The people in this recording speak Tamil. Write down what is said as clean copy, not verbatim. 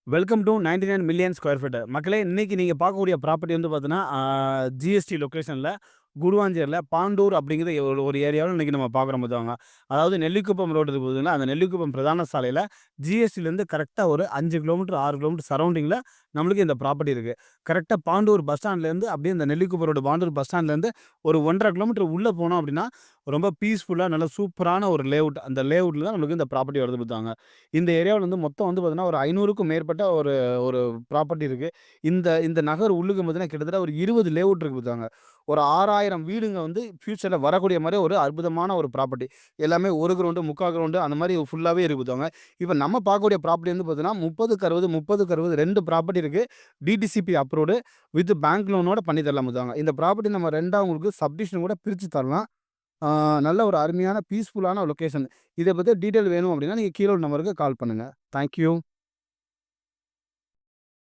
Welcome to 99 million square feet. மக்களே, இன்னைக்கு நீங்க பார்க்கக்கூடிய ப்ராப்பர்ட்டி வந்து பார்த்தீங்கன்னா, ஜிஎஸ்டி லொகேஷன்ல குருவாஞ்சேரியில பாண்டூர் அப்படிங்கிற ஒரு ஏரியாவுல இன்னைக்கு நம்ம பார்க்குறோம் பார்த்துக்கோங்க. அதாவது நெல்லிக்குப்பம் ரோடு இருக்கு பார்த்தீங்களா, அந்த நெல்லிக்குப்பம் பிரதான சாலையில ஜிஎஸ்டிலேருந்து கரெக்ட்டா ஒரு 5 கிலோமீட்டர், 6 கிலோமீட்டர் சரவுண்டிங்கில நம்மளுக்கு இந்த ப்ராப்பர்ட்டி இருக்கு. கரெக்ட்டா பாண்டூர் பஸ் ஸ்டாண்ட்லேருந்து அப்படியே இந்த நெல்லிக்குப்பம் ரோடு பாண்டூர் பஸ் ஸ்டாண்ட்லேருந்து ஒரு 1 1/2 கிலோமீட்டர் உள்ள போனோம் அப்படின்னா, ரொம்ப பீஸ்ஃபுல்லா நல்ல சூப்பரான ஒரு லேஅவுட். அந்த லேஅவுட்ல தான் நம்மளுக்கு இந்த ப்ராப்பர்ட்டி வருது பார்த்துக்கோங்க. இந்த ஏரியாவுல வந்து மொத்தம் வந்து பார்த்தீங்கன்னா, ஒரு 500க்கும் மேற்பட்ட ஒரு ஒரு ப்ராப்பர்ட்டி இருக்கு. இந்த இந்த நகர் உள்ளுக்கு பார்த்தீங்கன்னா, கிட்டத்தட்ட ஒரு 20 லேஅவுட் இருக்கு பார்த்துக்கோங்க. ஒரு 6000 வீடுங்க வந்து ஃபியூச்சர்ல வரக்கூடிய மாரி ஒரு அற்புதமான ஒரு ப்ராப்பர்ட்டி. எல்லாமே 1 கிரவுண்டு, 3/4 கிரவுண்டு அந்த மாரி ஃபுல்லாவே இருக்கு பார்த்துக்கோங்க. இப்ப நம்ம பார்க்கக்கூடிய ப்ராப்பர்ட்டி வந்து பார்த்தீங்கன்னா, 30க்கு 60 2 ப்ராப்பர்ட்டி இருக்கு. டிடிசிபி அப்ரூவ்டு வித் பேங்க் லோனோட பண்ணி தரலாம் பார்த்துக்கோங்க. இந்த ப்ராப்பர்ட்டி நம்ம 2ஆ உங்களுக்கு சப்டிவிஷன் கூட பிரிச்சு தரலாம். ஆ நல்ல ஒரு அருமையான பீஸ்ஃபுல்லான லொகேஷன். இத பத்தி டீட்டெயில் வேணும் அப்டின்னா, நீங்க கீழ உள்ள நம்பருக்கு கால் பண்ணுங்க. Thank you.